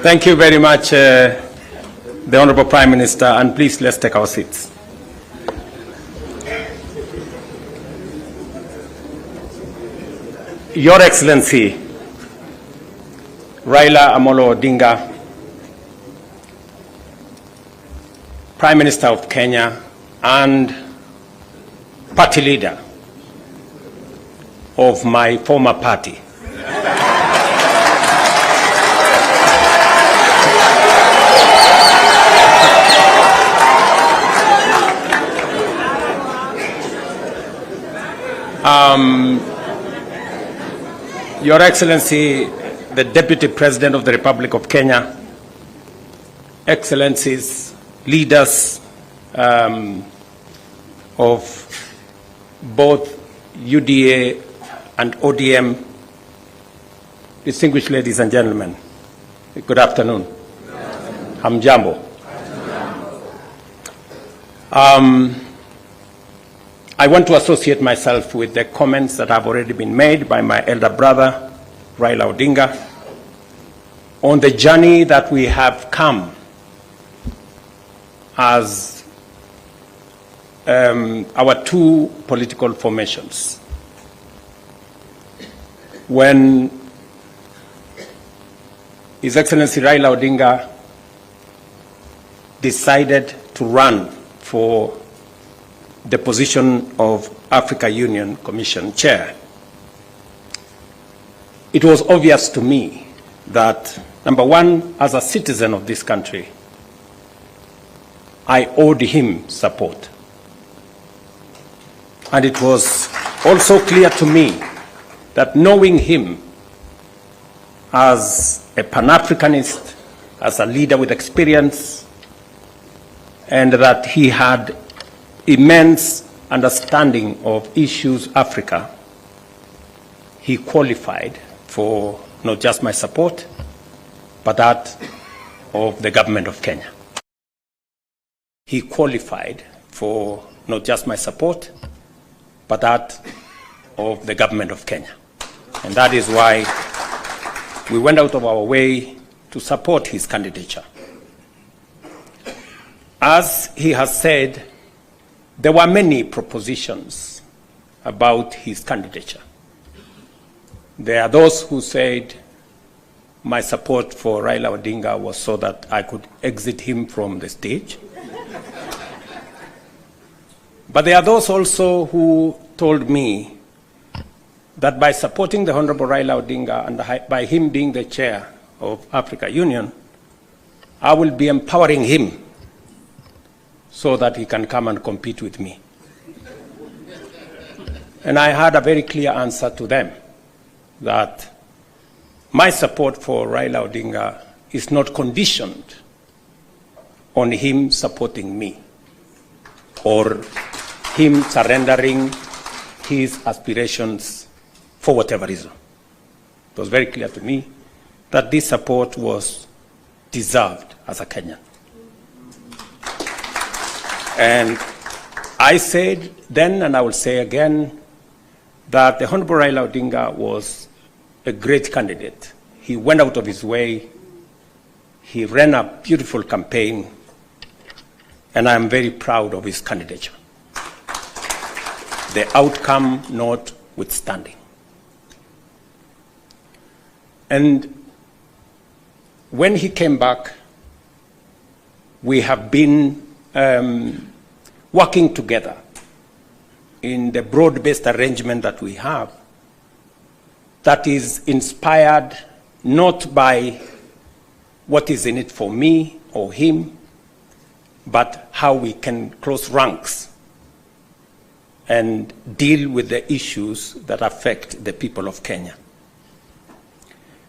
Thank you very much, the Honorable Prime Minister, and please let's take our seats. Your Excellency, Raila Amolo Odinga, Prime Minister of Kenya and party leader of my former party. Your Excellency, the Deputy President of the Republic of Kenya, Excellencies, leaders of both UDA and ODM, distinguished ladies and gentlemen, good afternoon. Hamjambo. I want to associate myself with the comments that have already been made by my elder brother, Raila Odinga, on the journey that we have come as our two political formations. When His Excellency Raila Odinga decided to run for the position of Africa Union Commission Chair, it was obvious to me that, number one, as a citizen of this country, I owed him support. And it was also clear to me that knowing him as a Pan-Africanist, as a leader with experience, and that he had immense understanding of issues Africa, he qualified for not just my support, but that of the government of Kenya. He qualified for not just my support, but that of the government of Kenya. And that is why we went out of our way to support his candidature. As he has said, there were many propositions about his candidature. There are those who said my support for Raila Odinga was so that I could exit him from the stage. But there are those also who told me that by supporting the Honorable Raila Odinga and by him being the chair of Africa Union, I will be empowering him so that he can come and compete with me. And I had a very clear answer to them, that my support for Raila Odinga is not conditioned on him supporting me or him surrendering his aspirations for whatever reason. It was very clear to me that this support was deserved as a Kenyan. And I said then, and I will say again, that the Honorable Raila Odinga was a great candidate. He went out of his way. He ran a beautiful campaign, and I am very proud of his candidature, the outcome notwithstanding. And when he came back, we have been working together in the broad-based arrangement that we have, that is inspired not by what is in it for me or him, but how we can close ranks and deal with the issues that affect the people of Kenya.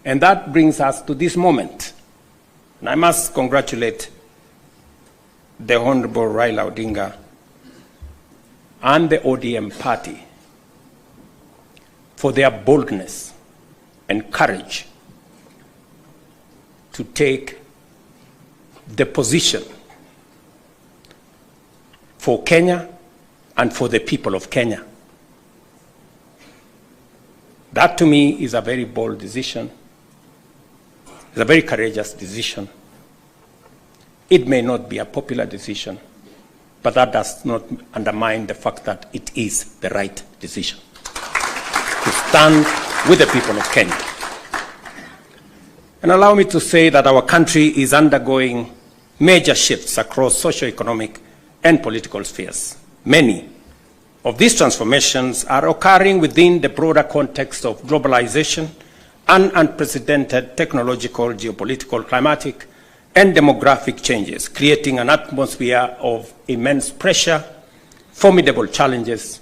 And that brings us to this moment. And I must congratulate the Honorable Raila Odinga and the ODM party for their boldness and courage to take the position for Kenya and for the people of Kenya. That to me is a very bold decision. It's a very courageous decision. It may not be a popular decision, but that does not undermine the fact that it is the right decision to stand with the people of Kenya. And allow me to say that our country is undergoing major shifts across socio-economic and political spheres. Many of these transformations are occurring within the broader context of globalization and unprecedented technological, geopolitical, climatic, and demographic changes, creating an atmosphere of immense pressure, formidable challenges,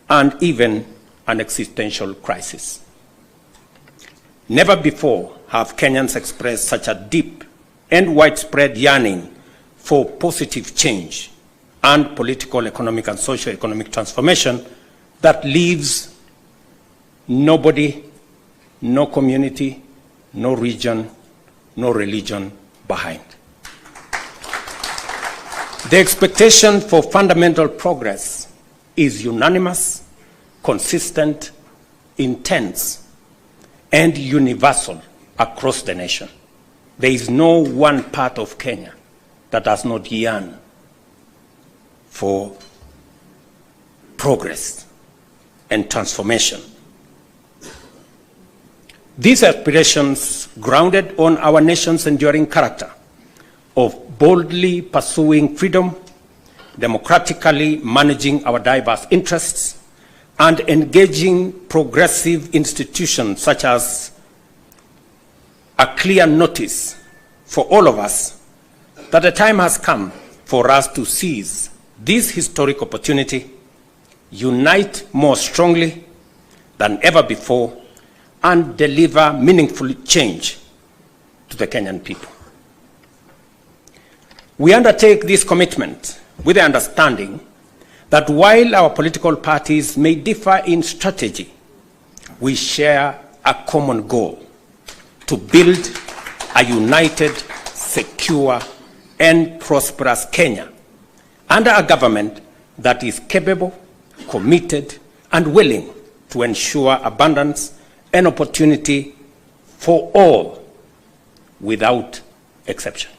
and even an existential crisis. Never before have Kenyans expressed such a deep and widespread yearning for positive change and political, economic, and socio-economic transformation that leaves nobody, no community, no region, no religion behind. The expectation for fundamental progress is unanimous, consistent, intense, and universal across the nation. There is no one part of Kenya that does not yearn for progress and transformation. These aspirations, grounded on our nation's enduring character of boldly pursuing freedom, democratically managing our diverse interests, and engaging progressive institutions such as a clear notice for all of us that the time has come for us to seize this historic opportunity, unite more strongly than ever before, and deliver meaningful change to the Kenyan people. We undertake this commitment with the understanding that while our political parties may differ in strategy, we share a common goal: to build a united, secure, and prosperous Kenya under a government that is capable, committed, and willing to ensure abundance and opportunity for all without exception.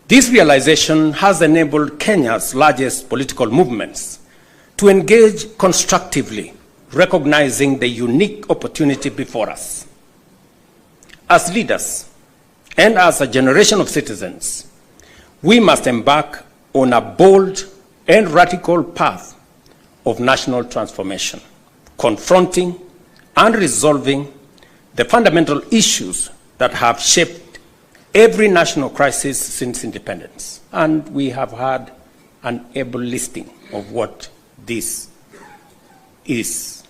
This realization has enabled Kenya's largest political movements to engage constructively, recognizing the unique opportunity before us. As leaders and as a generation of citizens, we must embark on a bold and radical path of national transformation, confronting and resolving the fundamental issues that have shaped every national crisis since independence. And we have had an able listing of what this is.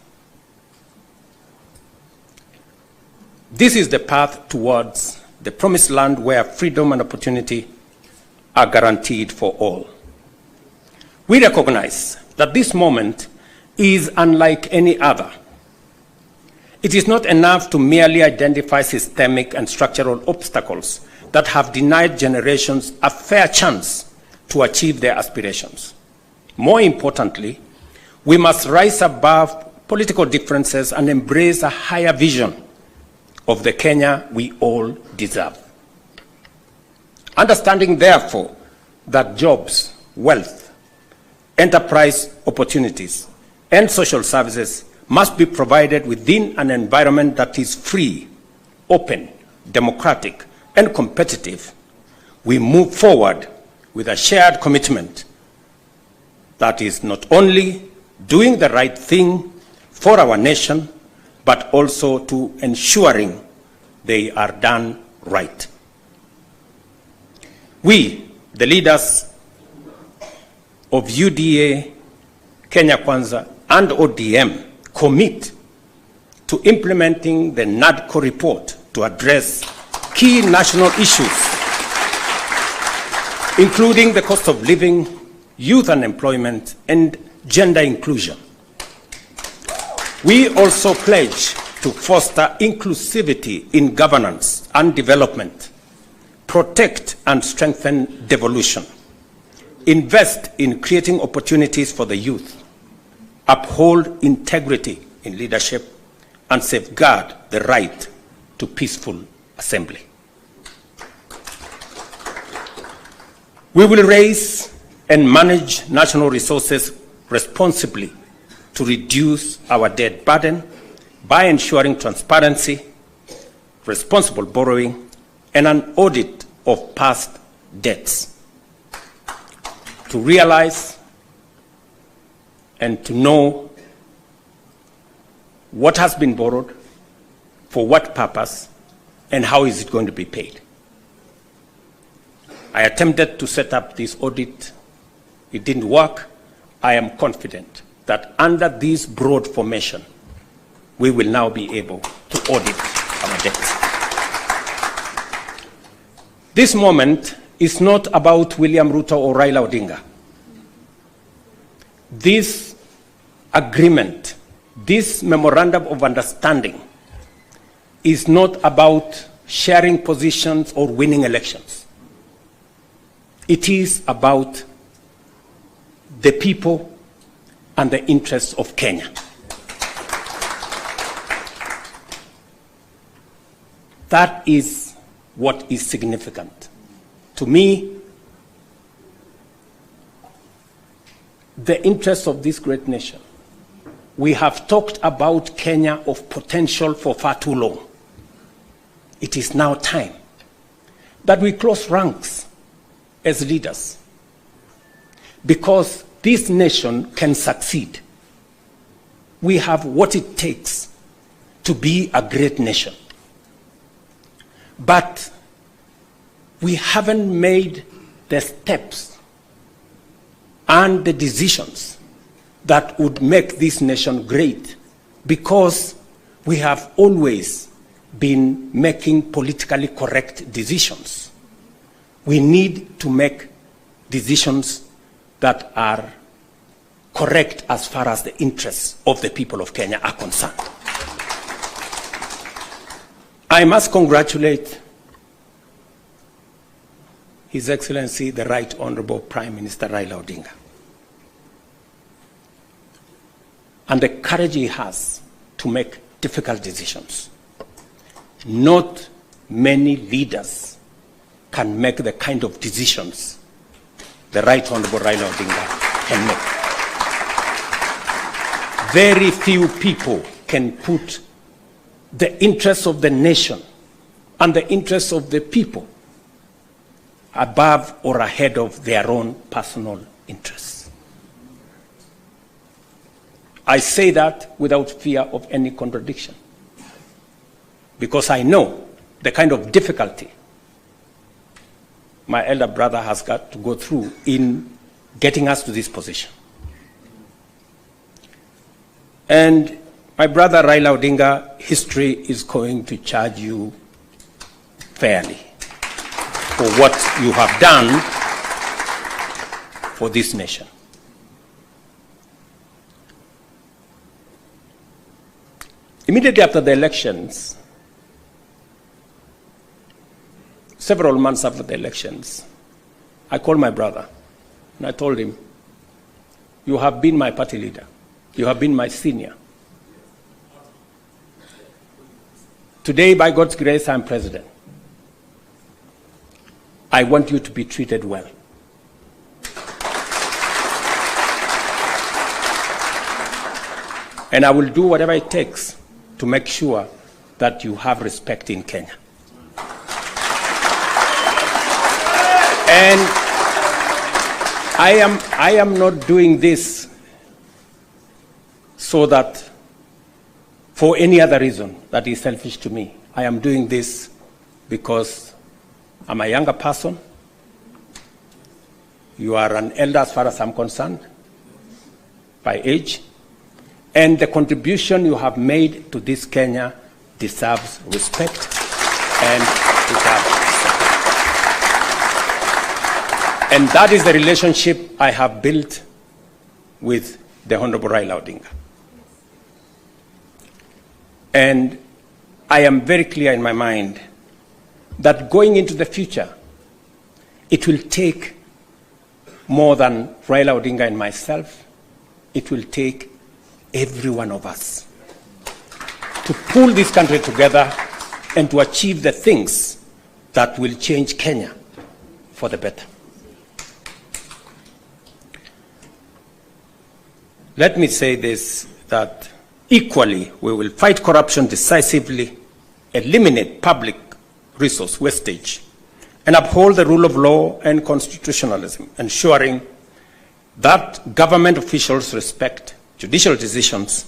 This is the path towards the promised land where freedom and opportunity are guaranteed for all. We recognize that this moment is unlike any other. It is not enough to merely identify systemic and structural obstacles that have denied generations a fair chance to achieve their aspirations. More importantly, we must rise above political differences and embrace a higher vision of the Kenya we all deserve. Understanding, therefore, that jobs, wealth, enterprise opportunities, and social services must be provided within an environment that is free, open, democratic, and competitive, we move forward with a shared commitment that is not only doing the right thing for our nation, but also to ensuring they are done right. We, the leaders of UDA, Kenya Kwanza, and ODM, commit to implementing the NADCO report to address key national issues, including the cost of living, youth unemployment, and gender inclusion. We also pledge to foster inclusivity in governance and development, protect and strengthen devolution, invest in creating opportunities for the youth, uphold integrity in leadership, and safeguard the right to peaceful assembly. We will raise and manage national resources responsibly to reduce our debt burden by ensuring transparency, responsible borrowing, and an audit of past debts. To realize and to know what has been borrowed, for what purpose, and how is it going to be paid. I attempted to set up this audit. It didn't work. I am confident that under this broad formation, we will now be able to audit our debts. This moment is not about William Ruto or Raila Odinga. This agreement, this memorandum of understanding, is not about sharing positions or winning elections. It is about the people and the interests of Kenya. That is what is significant. To me, the interests of this great nation. We have talked about Kenya of potential for far too long. It is now time that we close ranks as leaders, because this nation can succeed. We have what it takes to be a great nation. But we haven't made the steps and the decisions that would make this nation great, because we have always been making politically correct decisions. We need to make decisions that are correct as far as the interests of the people of Kenya are concerned. I must congratulate His Excellency, the Right Honorable Prime Minister Raila Odinga, and the courage he has to make difficult decisions. Not many leaders can make the kind of decisions the Right Honorable Raila Odinga can make. Very few people can put the interests of the nation and the interests of the people above or ahead of their own personal interests. I say that without fear of any contradiction, because I know the kind of difficulty my elder brother has got to go through in getting us to this position. And my brother Raila Odinga, history is going to charge you fairly for what you have done for this nation. Immediately after the elections, several months after the elections, I called my brother and I told him, you have been my party leader. You have been my senior. Today, by God's grace, I'm president. I want you to be treated well. And I will do whatever it takes to make sure that you have respect in Kenya. And I am not doing this so that for any other reason that is selfish to me. I am doing this because I'm a younger person. You are an elder as far as I'm concerned, by age. And the contribution you have made to this Kenya deserves respect and deserves support. And that is the relationship I have built with the Honorable Raila Odinga. And I am very clear in my mind that going into the future, it will take more than Raila Odinga and myself. It will take every one of us to pull this country together and to achieve the things that will change Kenya for the better. Let me say this, that equally we will fight corruption decisively, eliminate public resource wastage, and uphold the rule of law and constitutionalism, ensuring that government officials respect judicial decisions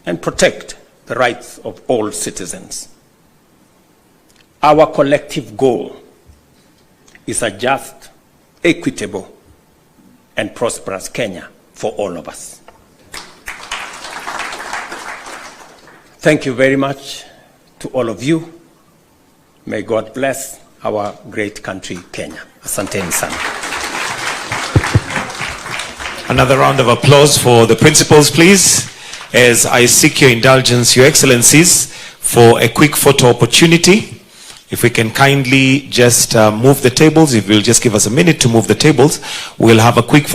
and protect the rights of all citizens. Our collective goal is a just, equitable, and prosperous Kenya for all of us. Thank you very much to all of you. May God bless our great country, Kenya. Asanteni sana. Another round of applause for the principals, please, as I seek your indulgence, Your Excellencies, for a quick photo opportunity. If we can kindly just move the tables, if you'll just give us a minute to move the tables, we'll have a quick